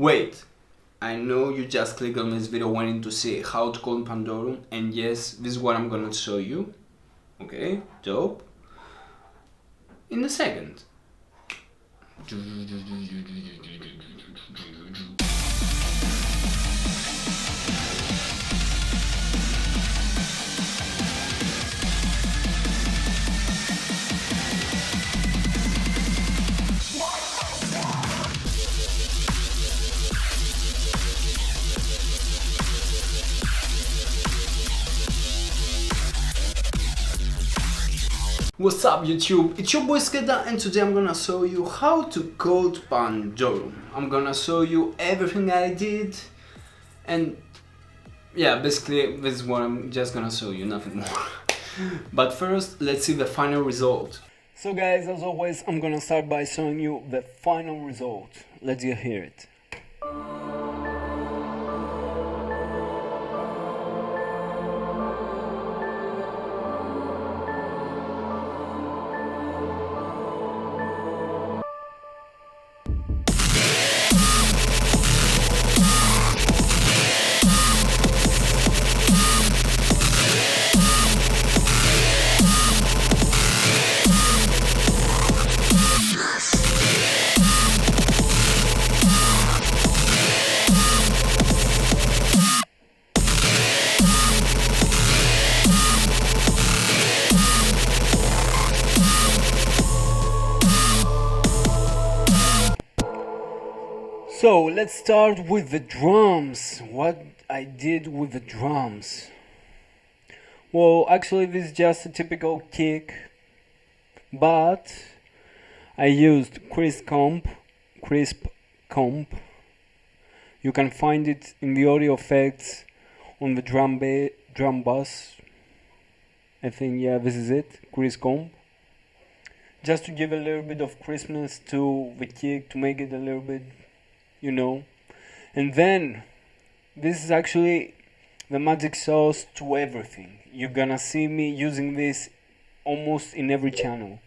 Wait, I know you just clicked on this video wanting to see how to code Pandorum, and yes, this is what I'm gonna show you. Okay, dope. In a second. What's up YouTube, it's your boy Skedda, and today I'm gonna show you how to code Pandorum. I'm gonna show you everything I did, and yeah, basically this is what I'm just gonna show you, nothing more. But first, let's see the final result. So guys, as always, I'm gonna start by showing you the final result. Let's get hear it. So let's start with the drums. What I did with the drums. Well, actually this is just a typical kick, but I used crisp comp. You can find it in the audio effects on the drum bass. I think, yeah, this is it, crisp comp. Just to give a little bit of crispness to the kick, to make it a little bit, you know. And then this is actually the magic sauce to everything. You're gonna see me using this almost in every channel.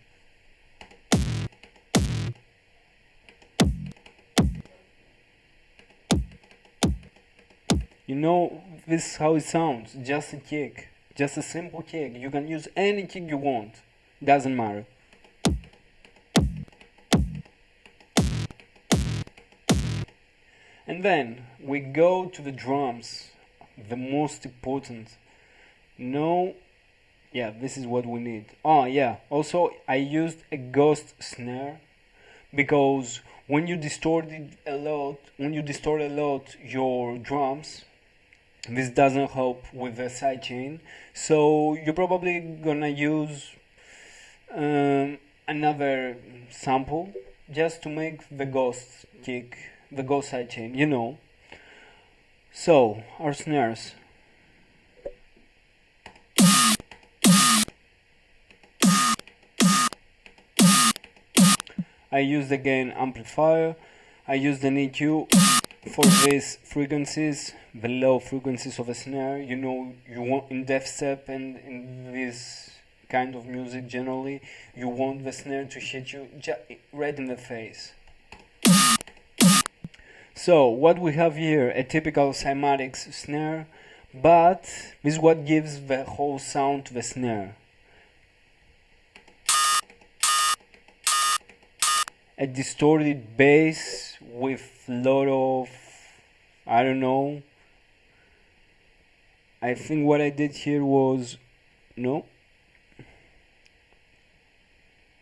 You know, this is how it sounds, just a kick, just a simple kick. You can use any kick you want, doesn't matter. And then we go to the drums, the most important. No, yeah, this is what we need. Oh yeah, also I used a ghost snare because when you distort a lot your drums, this doesn't help with the sidechain. So you're probably gonna use another sample just to make the ghost kick, the ghost sidechain, you know. So our snares. I used again amplifier. I used an EQ for these frequencies, the low frequencies of a snare. You know, you want in Deathstep and in this kind of music generally, you want the snare to hit you right in the face. So what we have here, a typical cymatics snare, but this is what gives the whole sound to the snare. A distorted bass with a lot of, I don't know, I think what I did here was, no,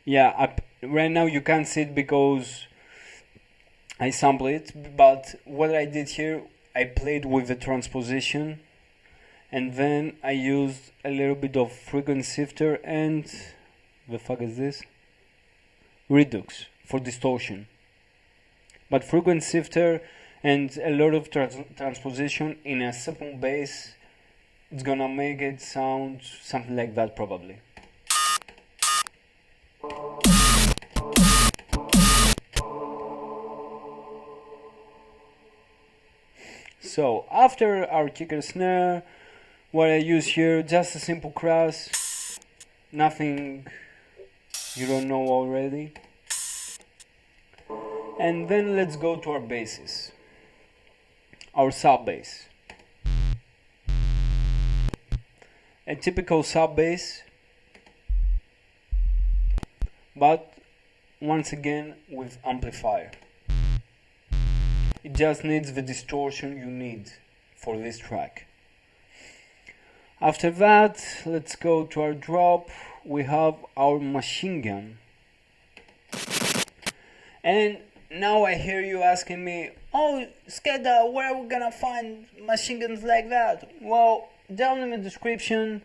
yeah, right now you can't see it because I sampled it, but what I did here, I played with the transposition, and then I used a little bit of frequency shifter and, the fuck is this? Redux for distortion. But frequency shifter and a lot of transposition in a simple bass, it's gonna make it sound something like that probably. So after our kicker snare, what I use here, just a simple crash, nothing you don't know already. And then let's go to our basses. our sub bass. A typical sub bass, but once again with amplifier. It just needs the distortion you need for this track. After that, let's go to our drop. We have our machine gun. And now I hear you asking me, oh, Skedda, where are we gonna find machine guns like that? Well, down in the description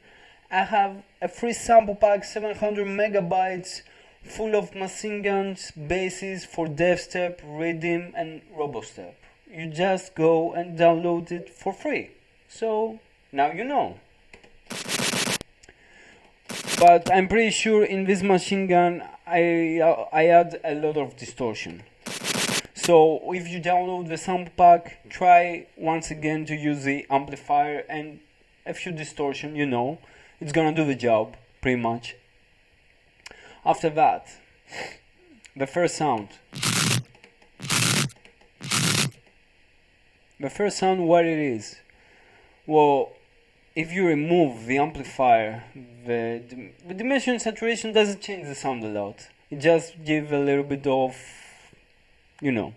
I have a free sample pack, 700 megabytes, full of machine guns, basses for Deathstep, Rhythm and Robostep. You just go and download it for free. So now you know. But I'm pretty sure in this machine gun I add a lot of distortion. So if you download the sample pack, try once again to use the amplifier and a few distortion, you know, it's gonna do the job, pretty much. After that, the first sound. The first sound, what it is? Well, if you remove the amplifier, the dimension saturation doesn't change the sound a lot. It just gives a little bit of, you know.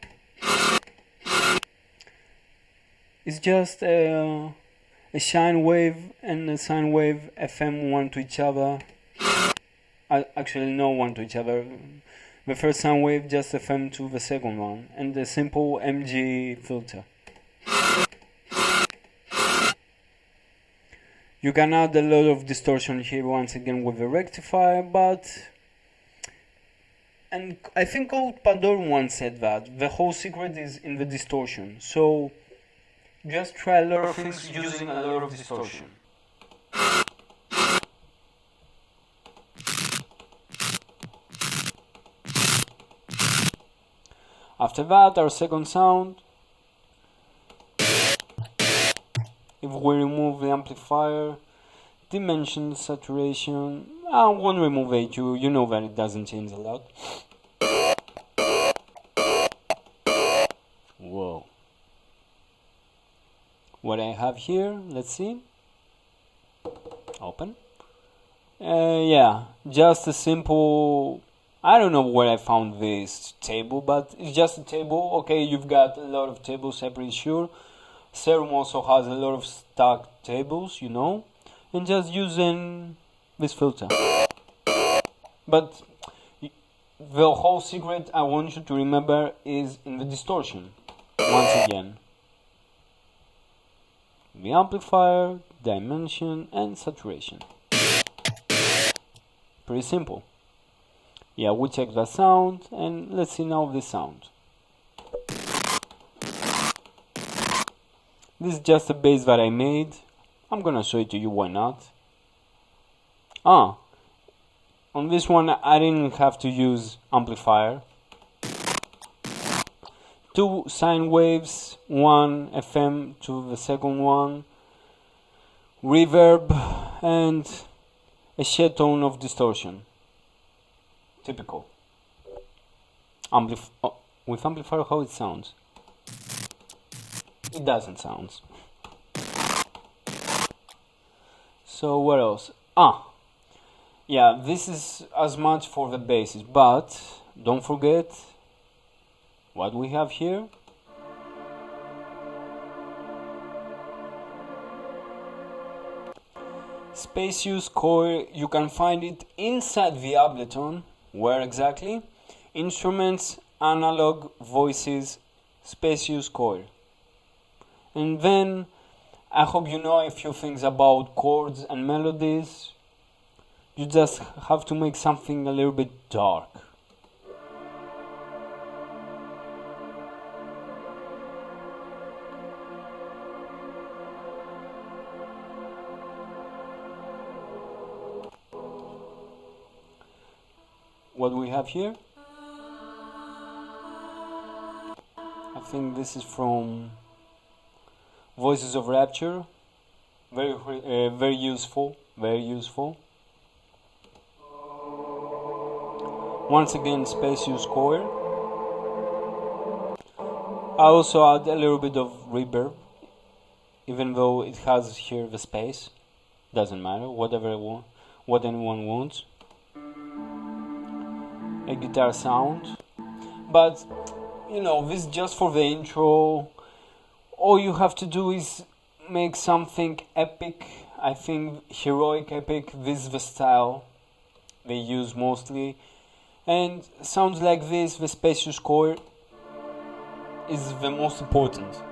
It's just a sine wave and a sine wave FM one to each other. Actually, no one to each other. The first sine wave just FM to the second one, and the simple MG filter. You can add a lot of distortion here once again with the rectifier, and I think old Pandorum once said that the whole secret is in the distortion. So just try a lot of things using a lot of distortion. After that, our second sound. If we remove the amplifier, dimension, saturation, I won't remove EQ, you know that it doesn't change a lot. Whoa. What I have here, let's see. Open. Yeah, just a simple, I don't know where I found this table, but it's just a table. Okay, you've got a lot of tables, I'm pretty sure. Serum also has a lot of stacked tables, you know, and just using this filter. But the whole secret I want you to remember is in the distortion, once again. The amplifier, dimension and saturation. Pretty simple. Yeah, we check the sound and let's see now the sound. This is just a bass that I made. I'm gonna show it to you, why not? On this one I didn't have to use amplifier. 2 sine waves, 1 FM to the second one, reverb and a shade tone of distortion. Typical. With amplifier, how it sounds? It doesn't sound. So what else? Yeah, this is as much for the basses, but don't forget what we have here. Spacious coil, you can find it inside the Ableton. Where exactly? Instruments, analog, voices, spacious coil. And then I hope you know a few things about chords and melodies. You just have to make something a little bit dark. What we have here, I think this is from Voices of Rapture. Very useful, very useful. Once again, spacious coil. I also add a little bit of reverb. even though it has here the space. Doesn't matter, whatever I want, what anyone wants. A guitar sound, but you know, this is just for the intro. All you have to do is make something epic. I think heroic epic, this is the style they use mostly, and sounds like this, the spacious core is the most important.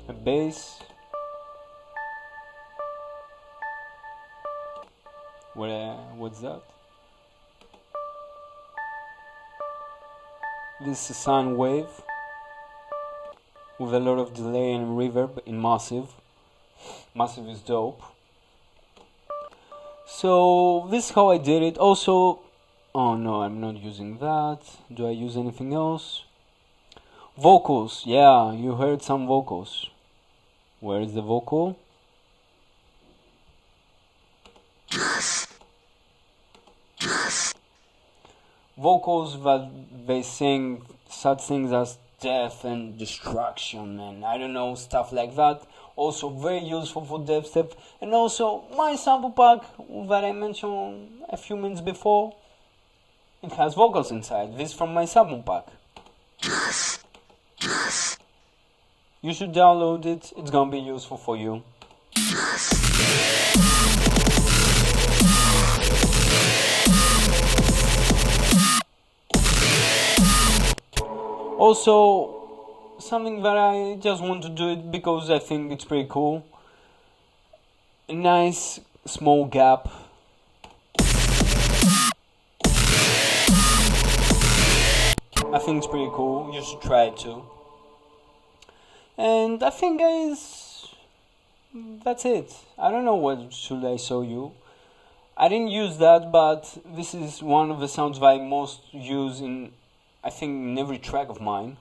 A bass. What's that? This is a sine wave with a lot of delay and reverb in massive. Massive is dope. So this is how I did it. Also, oh no, I'm not using that. Do I use anything else? Vocals, yeah, you heard some vocals. Where is the vocal? Vocals that they sing such things as death and destruction and I don't know, stuff like that. Also very useful for Deathstep. And also my sample pack that I mentioned a few minutes before, it has vocals inside. This is from my sample pack. You should download it, it's gonna be useful for you. Also, something that I just want to do it because I think it's pretty cool. A nice small gap. I think it's pretty cool, you should try it too. And I think guys, that's it. I don't know what should I show you. I didn't use that, but this is one of the sounds that I most use in, I think, in every track of mine.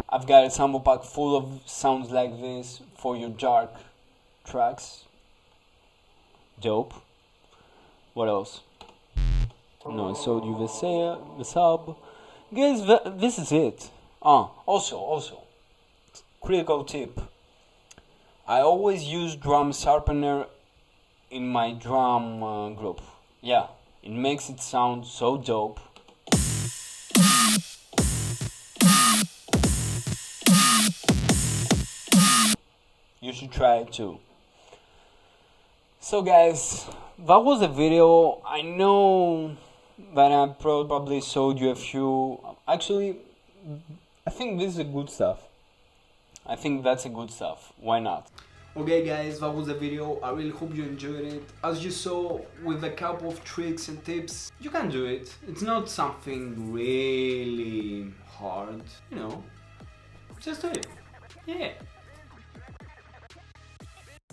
I've got a sample pack full of sounds like this for your dark tracks. Dope. What else? No, I showed you the sub. Guys, this is it. Also, critical tip. I always use drum sharpener in my drum group. Yeah, it makes it sound so dope. You should try it too. So guys, that was the video. I know that I probably showed you a few. Actually, I think this is a good stuff. I think that's a good stuff. Why not? Okay guys, that was the video. I really hope you enjoyed it. As you saw, with a couple of tricks and tips, you can do it. It's not something really hard, you know. Just do it. Yeah.